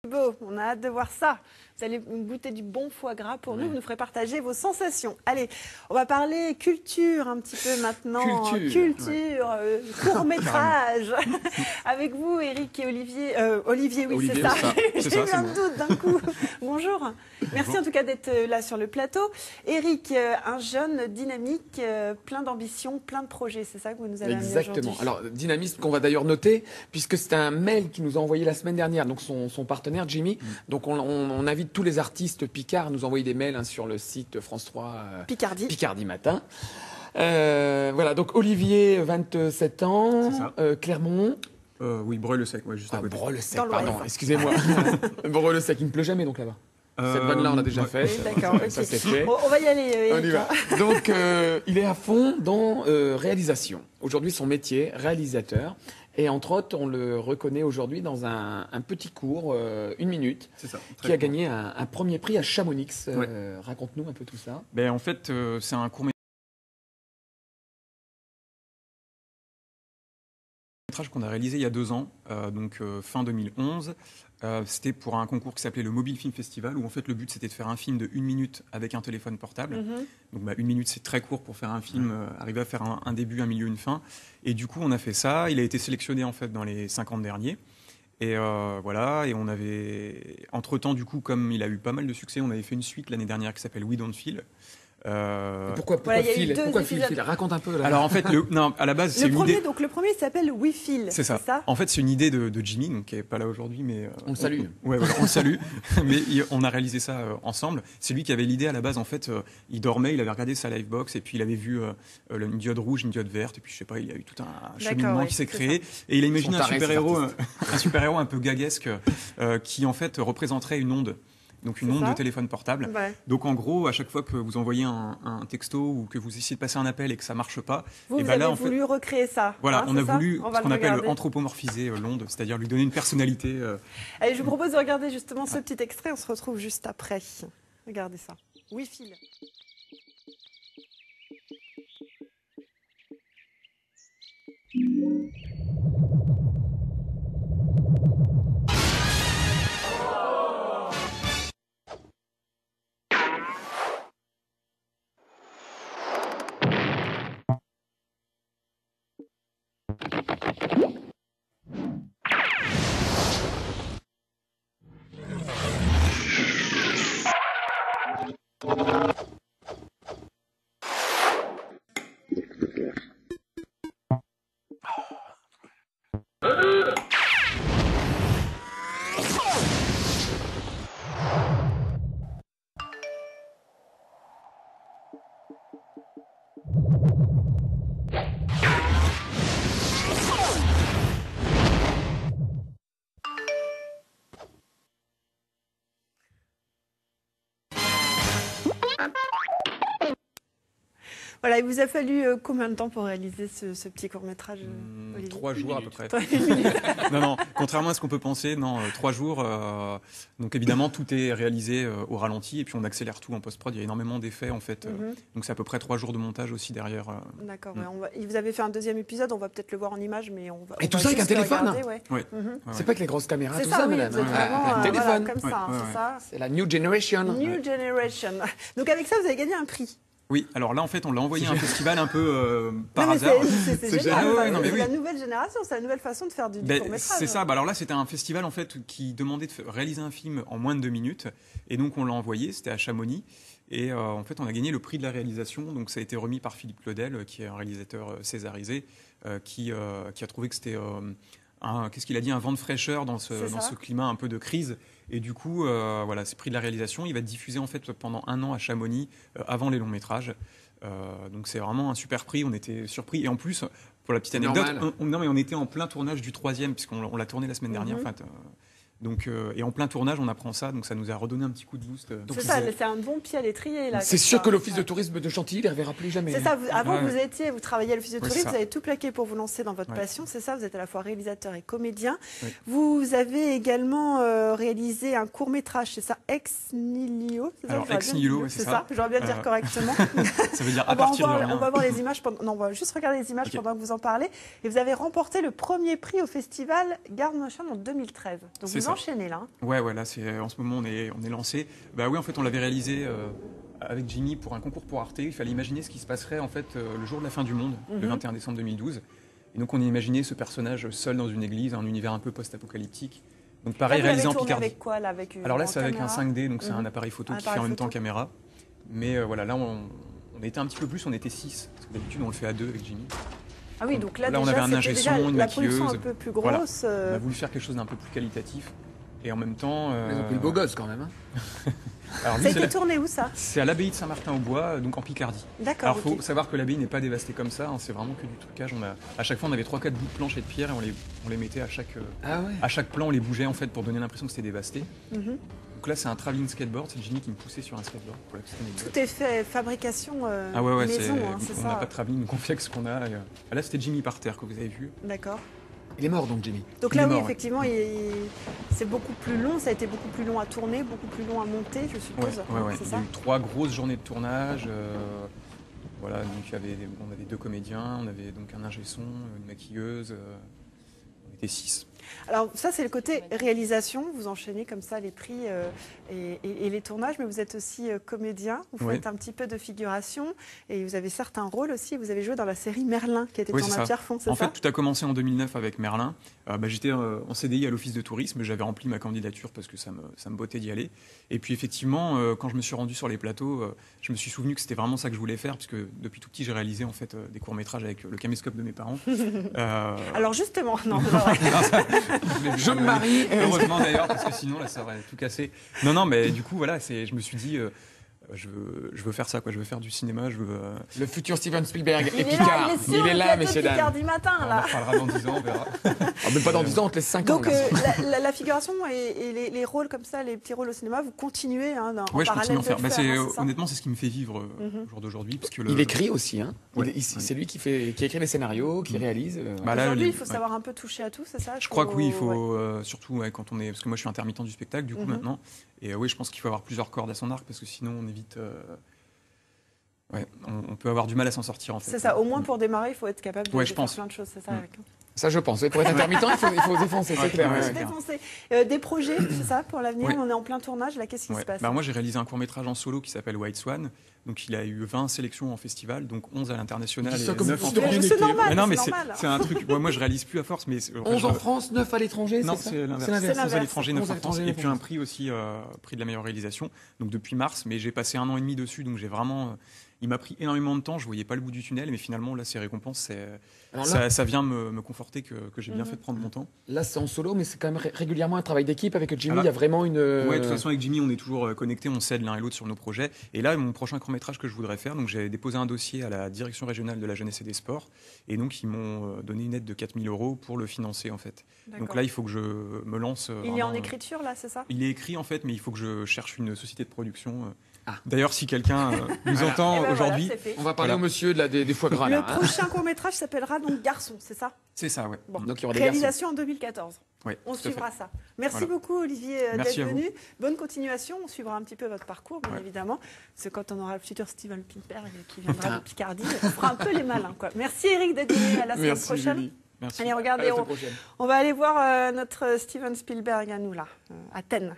Beau, on a hâte de voir ça. Vous allez goûter du bon foie gras pour nous, vous nous ferez partager vos sensations. Allez, on va parler culture un petit peu maintenant. Culture, court-métrage. Avec vous, Eric et Olivier. Olivier, oui, c'est ça. J'ai eu un doute d'un coup. Bonjour. Merci en tout cas d'être là sur le plateau. Eric, un jeune dynamique, plein d'ambition, plein de projets. C'est ça que vous nous avez amené aujourd'hui. Exactement. Alors, dynamiste qu'on va d'ailleurs noter, puisque c'est un mail qui nous a envoyé la semaine dernière, donc son partenaire Jimmy. Donc on invite tous les artistes Picard à nous envoyer des mails sur le site France 3 Picardie Matin. Voilà, donc Olivier, 27 ans, Clermont. Oui, Breuil-le-Sec, juste à côté. Breuil-le-Sec, pardon, excusez-moi. Breuil-le-Sec, il ne pleut jamais donc là-bas. Cette vanne-là, on l'a déjà fait. D'accord, okay. Ça c'est fait. Bon, on va y aller, Eric. On y va. Donc, il est à fond dans réalisation. Aujourd'hui, son métier, réalisateur. Et entre autres, on le reconnaît aujourd'hui dans un petit cours, 1 minute, qui a gagné un premier prix à Chamonix. Raconte-nous un peu tout ça. Ben, en fait, c'est un court-métrage qu'on a réalisé il y a 2 ans, donc fin 2011. C'était pour un concours qui s'appelait le Mobile Film Festival, où en fait le but c'était de faire un film de 1 minute avec un téléphone portable. Donc 1 minute c'est très court pour faire un film, arriver à faire un début, un milieu, une fin. Et du coup on a fait ça, il a été sélectionné en fait dans les 50 derniers. Et voilà, et on avait, entre-temps du coup, comme il a eu pas mal de succès, on avait fait une suite l'année dernière qui s'appelle We Don't Feel. Pourquoi Phil Raconte un peu. Là. Alors en fait, à la base, c'est une idée. Donc le premier s'appelle We Feel. C'est ça. En fait, c'est une idée de Jimmy, donc qui est pas là aujourd'hui, mais on le salue. On le salue. Mais on a réalisé ça ensemble. C'est lui qui avait l'idée à la base. En fait, il dormait, il avait regardé sa livebox et puis il avait vu une diode rouge, une diode verte, et puis je sais pas, il y a eu tout un cheminement qui s'est créé. Et il a imaginé un super-héros un peu gaguesque qui en fait représenterait une onde. Donc une onde de téléphone portable. Donc en gros, à chaque fois que vous envoyez un texto ou que vous essayez de passer un appel et que ça marche pas, vous avez voulu recréer ça. Voilà, on a voulu ce qu'on appelle anthropomorphiser l'onde, c'est-à-dire lui donner une personnalité. Allez, je vous propose de regarder justement ce petit extrait. On se retrouve juste après. Regardez ça. We Feel. Voilà, il vous a fallu combien de temps pour réaliser ce petit court-métrage, Olivier ? 3 jours à peu près. Non, contrairement à ce qu'on peut penser, 3 jours. Donc évidemment, tout est réalisé au ralenti et puis on accélère tout en post-prod. Il y a énormément d'effets en fait. Donc c'est à peu près 3 jours de montage aussi derrière. D'accord. Vous avez fait un 2e épisode, on va peut-être le voir en image, mais on va. Et tout ça avec un téléphone. C'est pas avec les grosses caméras, tout ça, madame. Un téléphone. Comme ça, c'est ça. C'est la New Generation. New Generation. Donc avec ça, vous avez gagné un prix. Oui, alors là en fait on l'a envoyé à un festival un peu par hasard. C'est génial, c'est la nouvelle génération, c'est la nouvelle façon de faire du court-métrage. C'est ça, alors là c'était un festival en fait qui demandait de réaliser un film en moins de 2 minutes et donc on l'a envoyé, c'était à Chamonix et en fait on a gagné le prix de la réalisation, donc ça a été remis par Philippe Claudel qui est un réalisateur césarisé qui a trouvé que c'était qu'est-ce qu'il a dit, un vent de fraîcheur dans ce climat un peu de crise. Et du coup, voilà, c'est prix de la réalisation. Il va être diffusé en fait pendant 1 an à Chamonix, avant les longs métrages. Donc c'est vraiment un super prix. On était surpris. Et en plus, pour la petite anecdote, on était en plein tournage du 3e, puisqu'on l'a tourné la semaine dernière. En fait, Donc, et en plein tournage, on apprend ça, donc ça nous a redonné un petit coup de boost. C'est ça, c'est un bon pied à l'étrier. C'est sûr que l'office de tourisme de Chantilly ne les reverra plus jamais. C'est ça, avant vous travailliez à l'office de tourisme, vous avez tout plaqué pour vous lancer dans votre passion, c'est ça, vous êtes à la fois réalisateur et comédien. Vous avez également réalisé un court-métrage, c'est ça, Ex Nihilo. Alors, Ex Nihilo, c'est ça. J'aurais bien le dire correctement. Ça veut dire à partir de rien. On va voir les images, on va juste regarder les images pendant que vous en parlez. Et vous avez remporté le premier prix au festival Garde Motion en 2013. Donc vous vous enchaînez là. Ouais, là, en ce moment, on est lancé. Bah oui, en fait, on l'avait réalisé avec Jimmy pour un concours pour Arte. Il fallait imaginer ce qui se passerait en fait le jour de la fin du monde, le 21 décembre 2012. Et donc, on a imaginé ce personnage seul dans une église, un univers un peu post-apocalyptique. Donc, pareil, réalisé en Picardie. Avec quoi là, avec Alors là, c'est avec un 5D, donc c'est un appareil photo qui fait en même temps caméra. Mais voilà, là, on était un petit peu plus, on était 6. Parce que d'habitude, on le fait à 2 avec Jimmy. Ah oui, donc là on avait un ingé son, une maquilleuse. Un peu plus grosse. Voilà. On a voulu faire quelque chose d'un peu plus qualitatif. Et en même temps... Ils ont pris le beau gosse quand même. Hein. Alors, ça a été tourné où ça? C'est à l'abbaye de Saint-Martin-au-Bois, donc en Picardie. D'accord. Alors il faut savoir que l'abbaye n'est pas dévastée comme ça, hein, c'est vraiment que du trucage. À chaque fois on avait 3-4 bouts de planches et de pierre et on les mettait à chaque plan, on les bougeait en fait pour donner l'impression que c'était dévasté. Donc là c'est un travelling skateboard, c'est Jimmy qui me poussait sur un skateboard. Pour tout est fait fabrication maison, c'est ça. On n'a pas de travelling, donc on fait ce qu'on a. Là c'était Jimmy par terre que vous avez vu. D'accord. Il est mort donc Jimmy. Donc là oui effectivement c'est beaucoup plus long, ça a été beaucoup plus long à tourner, beaucoup plus long à monter je suppose. Ouais. Il y a eu 3 grosses journées de tournage. Voilà, donc on avait 2 comédiens, on avait donc un ingé son, une maquilleuse, on était 6. Alors ça c'est le côté réalisation, vous enchaînez comme ça les prix et les tournages, mais vous êtes aussi comédien, vous faites un petit peu de figuration et vous avez certains rôles aussi, vous avez joué dans la série Merlin qui était tournée à Pierrefonds, c'est ça? En fait tout a commencé en 2009 avec Merlin, j'étais en CDI à l'office de tourisme, j'avais rempli ma candidature parce que ça me bottait d'y aller, et puis effectivement quand je me suis rendu sur les plateaux, je me suis souvenu que c'était vraiment ça que je voulais faire, puisque depuis tout petit j'ai réalisé en fait des courts-métrages avec le caméscope de mes parents. Alors justement, non. Je me marie. Heureusement d'ailleurs, parce que sinon là ça aurait tout cassé. Non, mais du coup voilà, je me suis dit, je veux faire ça, quoi. Je veux faire du cinéma. Le futur Steven Spielberg et Picard. Il est là, messieurs dames. Picardie matin, là. On en parlera dans 10 ans, on verra. Même pas dans 10 ans, on te laisse 5 ans. Donc la figuration et les rôles comme ça, les petits rôles au cinéma, vous continuez en je parallèle continue à en faire. Honnêtement, c'est ce qui me fait vivre au jour d'aujourd'hui. Il écrit aussi, hein. C'est lui qui écrit les scénarios, qui réalise. Aujourd'hui, il faut savoir un peu toucher à tout, c'est ça? Je crois que oui, il faut surtout quand on est, parce que moi je suis intermittent du spectacle du coup maintenant, et oui, je pense qu'il faut avoir plusieurs cordes à son arc parce que sinon on évite. On peut avoir du mal à s'en sortir en fait. C'est ça, au moins pour démarrer, il faut être capable de faire plein de choses, c'est ça. Ça, je pense. Pour être intermittent, il faut défoncer, c'est clair. Des projets, c'est ça, pour l'avenir. On est en plein tournage, là, qu'est-ce qui se passe? Moi, j'ai réalisé un court-métrage en solo qui s'appelle White Swan. Donc, il a eu 20 sélections en festival, donc 11 à l'international et 9 en France. C'est normal, non, mais c'est un truc. Moi, je réalise plus à force. Mais 11 en France, 9 à l'étranger, non, c'est l'inverse. 11 à l'étranger, 9 en France. Et puis un prix aussi, prix de la meilleure réalisation. Donc, depuis mars, mais j'ai passé 1 an et demi dessus, donc j'ai vraiment. Il m'a pris énormément de temps, je voyais pas le bout du tunnel, mais finalement, là, ces récompenses, ça vient me conforter que j'ai bien fait de prendre mon temps. Là, c'est en solo, mais c'est quand même régulièrement un travail d'équipe avec Jimmy. Il y a vraiment une. Ouais, de toute façon, avec Jimmy, on est toujours connectés, on s'aide l'un et l'autre sur nos projets. Et là, mon prochain court-métrage que je voudrais faire, donc j'ai déposé un dossier à la direction régionale de la jeunesse et des sports, et donc ils m'ont donné une aide de 4 000 € pour le financer, en fait. Donc là, il faut que je me lance. Il est en écriture, là, c'est ça? Il est écrit, en fait, mais il faut que je cherche une société de production. D'ailleurs, si quelqu'un nous entend aujourd'hui, on va parler au monsieur des foie gras. Le prochain court-métrage s'appellera donc Garçon, c'est ça? C'est ça, ouais. Bon. Donc, il y aura des réalisation en 2014. Ouais, on suivra ça. Merci beaucoup, Olivier, d'être venu. Bonne continuation. On suivra un petit peu votre parcours, bien évidemment. C'est quand on aura le futur Steven Spielberg qui viendra de Picardie, on fera un peu les malins, quoi. Merci, Eric, d'être venu. À la semaine prochaine. Julie. Merci. Allez, regardez, on va aller voir notre Steven Spielberg à nous, là, à Athènes.